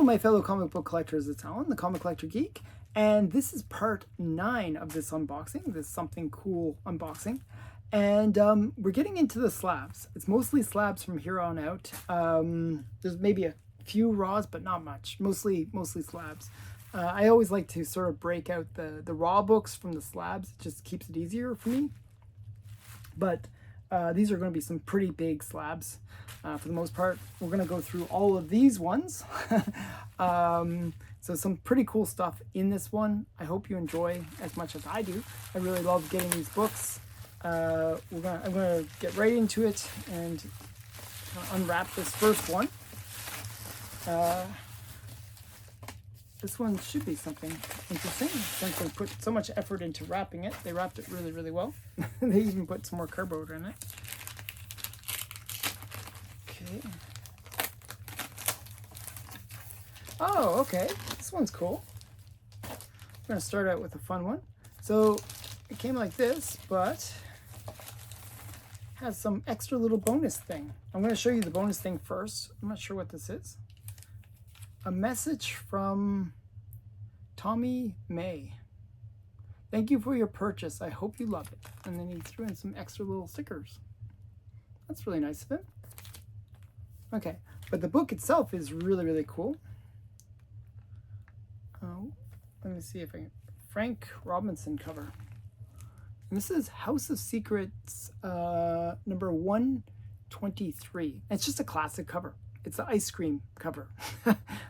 my fellow comic book collectors, it's Alan, the Comic Collector Geek, and this is part 9 of this unboxing, this Something Cool unboxing. And we're getting into the slabs. It's mostly slabs from here on out. There's maybe a few raws, but not much. Mostly slabs. I always like to sort of break out the raw books from the slabs. It just keeps it easier for me. But these are going to be some pretty big slabs for the most part. We're going to go through all of these ones. So some pretty cool stuff in this one. I hope you enjoy as much as I do. I really love getting these books. I'm gonna get right into it and unwrap this first one. This one should be something interesting since they put so much effort into wrapping it. They wrapped it really, really well. They even put some more cardboard in it. Okay. Oh, okay. This one's cool. I'm gonna start out with a fun one. So it came like this, but has some extra little bonus thing. I'm going to show you the bonus thing first. I'm not sure what this is. A message from Tommy May. Thank you for your purchase. I hope you love it. And then he threw in some extra little stickers. That's really nice of him. Okay, but the book itself is really, really cool. Oh, let me see if I can. Frank Robinson cover. And this is House of Secrets number 123. It's just a classic cover. It's the ice cream cover.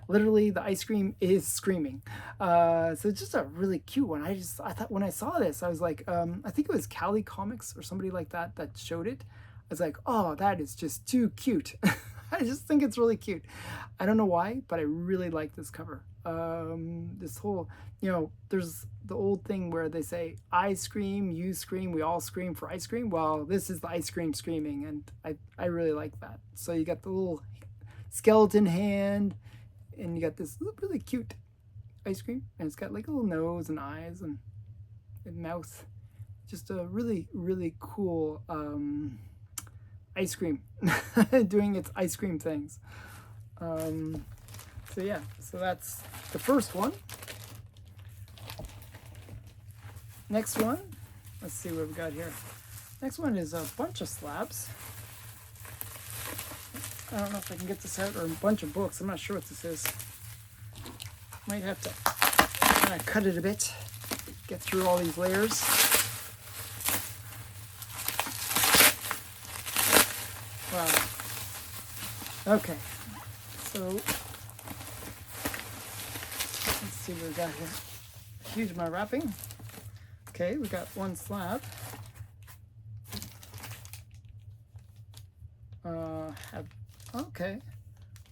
Literally, the ice cream is screaming. So it's just a really cute one. I thought when I saw this, I was like, I think it was Cali Comics or somebody like that showed it. I was like, oh, that is just too cute. I just think it's really cute. I don't know why, but I really like this cover. This whole, there's the old thing where they say, I scream, you scream, we all scream for ice cream. Well, this is the ice cream screaming, and I really like that. So you got the little skeleton hand, and you got this really cute ice cream, and it's got like a little nose and eyes and mouth. Just a really, really cool ice cream doing its ice cream things. So yeah, so that's the first one. Next one, let's see what we've got here. Next one is a bunch of slabs. I don't know if I can get this out, or a bunch of books. I'm not sure what this is. Might have to kind of cut it a bit, get through all these layers. Wow. Okay, so let's see what we got here. Huge amount of wrapping. Okay, we got one slab. Okay,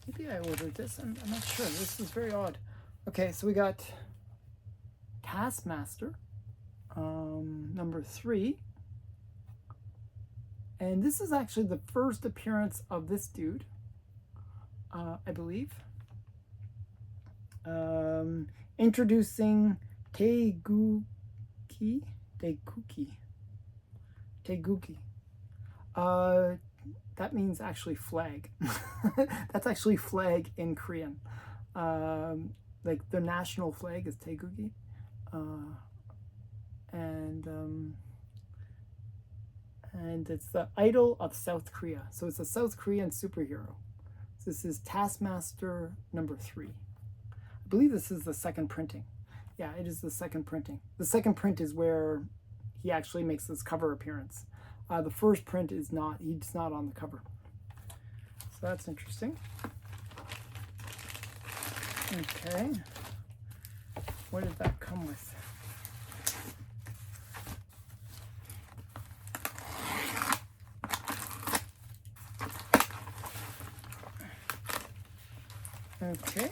maybe I ordered this. I'm not sure. This is very odd. Okay, so we got Taskmaster, number 3. And this is actually the first appearance of this dude, I believe. Introducing Teguki. That means actually flag. That's actually flag in Korean. Like the national flag is Teguki. And it's the idol of South Korea. So it's a South Korean superhero. So this is Taskmaster number 3. I believe this is the second printing. Yeah, it is the second printing. The second print is where he actually makes this cover appearance. The first print is not, he's not on the cover. So that's interesting. Okay. What did that come with? Okay.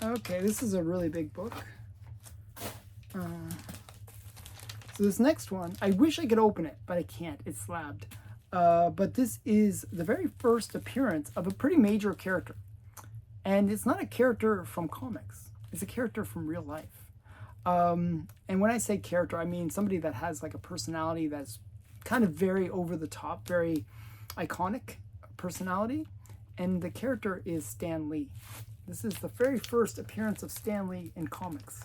Okay, this is a really big book. So this next one, I wish I could open it, but I can't. It's slabbed. But this is the very first appearance of a pretty major character. And it's not a character from comics. It's a character from real life. And when I say character, I mean somebody that has like a personality that's kind of very over the top, very iconic personality. and the character is Stan Lee. This is the very first appearance of Stan Lee in comics.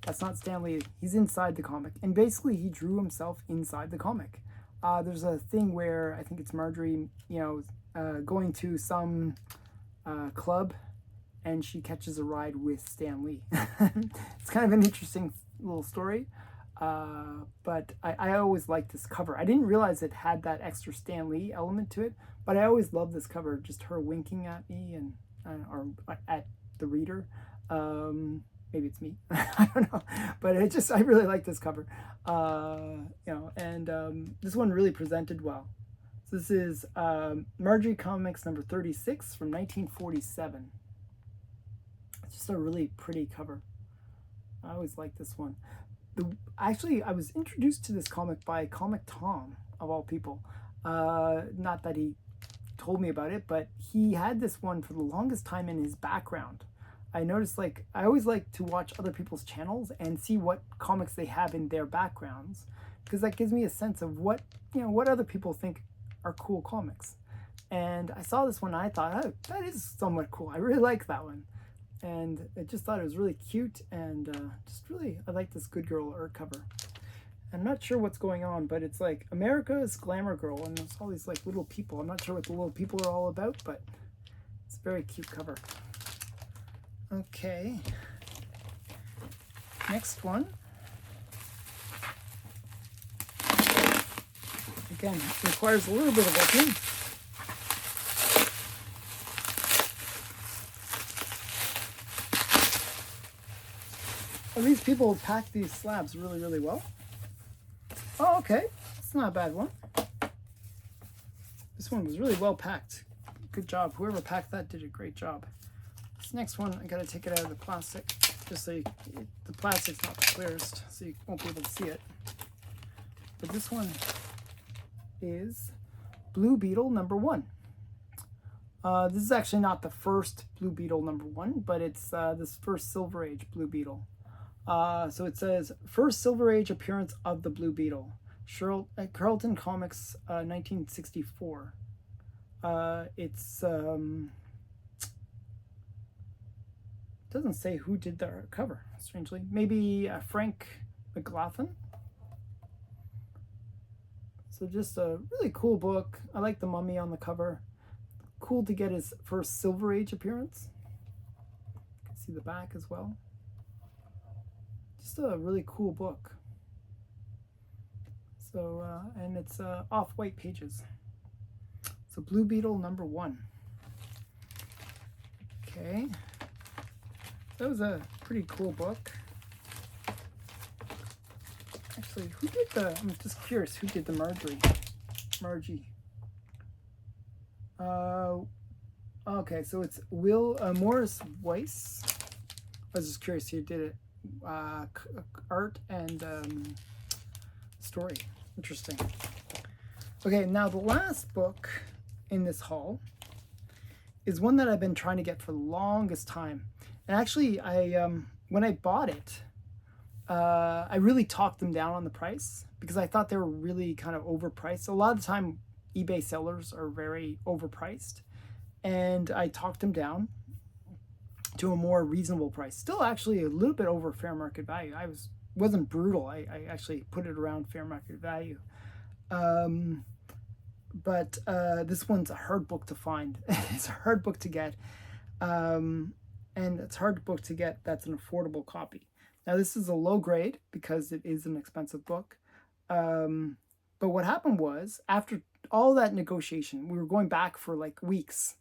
That's not Stan Lee. He's inside the comic, and basically he drew himself inside the comic. There's a thing where I think it's Marjorie, going to some club, and she catches a ride with Stan Lee. It's kind of an interesting little story, but I always liked this cover. I didn't realize it had that extra Stan Lee element to it, but I always loved this cover, just her winking at me and or at the reader. Maybe it's me. I don't know, but I really like this cover. This one really presented well. So this is Margie Comics number 36 from 1947. It's just a really pretty cover. I always like this one. Actually, I was introduced to this comic by Comic Tom, of all people. Not that he told me about it, but he had this one for the longest time in his background. I noticed, I always like to watch other people's channels and see what comics they have in their backgrounds, because that gives me a sense of what other people think are cool comics. And I saw this one and I thought, oh, that is somewhat cool. I really like that one. And I just thought it was really cute, and I like this Good Girl art cover. I'm not sure what's going on, but it's like America's Glamour Girl, and there's all these little people. I'm not sure what the little people are all about, but it's a very cute cover. Okay. Next one. Again, requires a little bit of opening. Well, these people pack these slabs really, really well. Oh, okay. It's not a bad one. This one was really well packed. Good job. Whoever packed that did a great job. This next one, I gotta take it out of the plastic, just so the plastic's not the clearest, so you won't be able to see it. But this one is Blue Beetle number 1. This is actually not the first Blue Beetle number 1, but it's this first Silver Age Blue Beetle. So it says, first Silver Age appearance of the Blue Beetle. Carlton Comics, 1964. It's doesn't say who did the cover, strangely. Maybe Frank McLaughlin. So just a really cool book. I like the mummy on the cover. Cool to get his first Silver Age appearance. You can see the back as well. Just a really cool book. So, and it's off-white pages. So Blue Beetle number 1. Okay. That was a pretty cool book. Actually, who did I'm just curious, who did the Margie? Okay, so it's Morris Weiss. I was just curious who did it. Art and story. Interesting. Okay, now the last book in this haul is one that I've been trying to get for the longest time. And actually, when I bought it, I really talked them down on the price because I thought they were really kind of overpriced. A lot of the time, eBay sellers are very overpriced, and I talked them down to a more reasonable price. Still, actually, a little bit over fair market value. Wasn't brutal. I actually put it around fair market value. But this one's a hard book to find. It's a hard book to get. And it's a hard book to get that's an affordable copy. Now, this is a low grade because it is an expensive book. But what happened was, after all that negotiation, we were going back for weeks,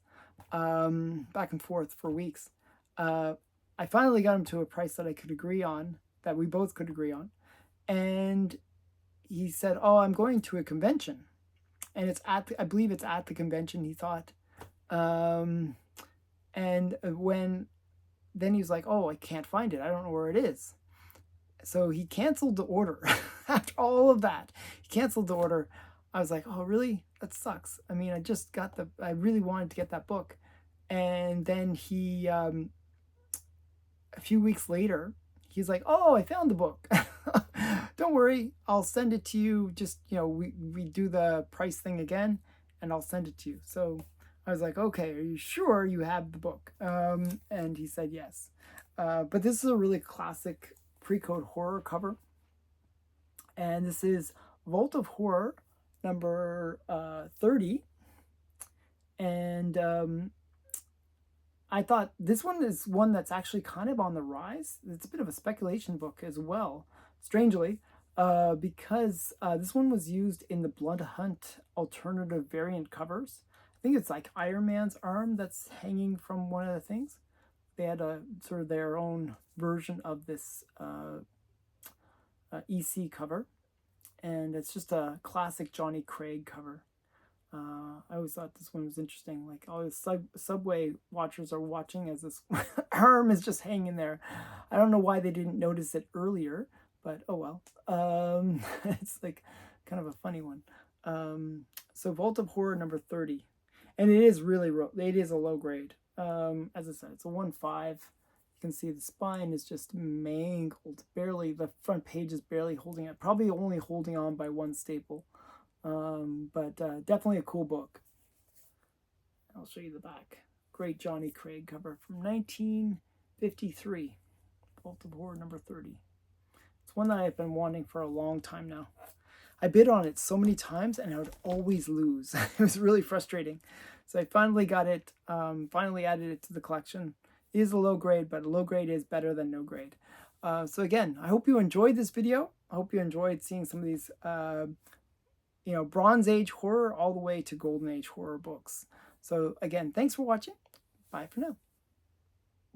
back and forth for weeks. I finally got him to a price that I could agree on, that we both could agree on. And he said, oh, I'm going to a convention. And I believe it's at the convention, he thought. And then he was like, oh, I can't find it. I don't know where it is. So he canceled the order. After all of that, he canceled the order. I was like, oh, really? That sucks. I mean, I really wanted to get that book. And then he, a few weeks later, he's like, oh, I found the book. Don't worry, I'll send it to you. Just, we do the price thing again, and I'll send it to you. So I was like, okay, are you sure you have the book? And he said yes. But this is a really classic pre-code horror cover. And this is Vault of Horror number 30. And I thought this one is one that's actually kind of on the rise. It's a bit of a speculation book as well, strangely, because this one was used in the Blood Hunt alternative variant covers. I think it's like Iron Man's arm that's hanging from one of the things. They had a sort of their own version of this EC cover, and it's just a classic Johnny Craig cover. I always thought this one was interesting. Like all the subway watchers are watching as this arm is just hanging there. I don't know why they didn't notice it earlier, but oh well. It's like kind of a funny one. So Vault of Horror number 30, and it is really it is a low grade. As I said, it's a 1.5. You can see the spine is just mangled. Barely, the front page is barely holding it. Probably only holding on by one staple. But definitely a cool book. I'll show you the back. Great Johnny Craig cover from 1953. Vault of Horror number 30. It's one that I've been wanting for a long time now. I bid on it so many times and I would always lose. It was really frustrating. So I finally got it, finally added it to the collection. It is a low grade, but a low grade is better than no grade. So again, I hope you enjoyed this video. I hope you enjoyed seeing some of these Bronze Age horror all the way to Golden Age horror books. So again, thanks for watching. Bye for now.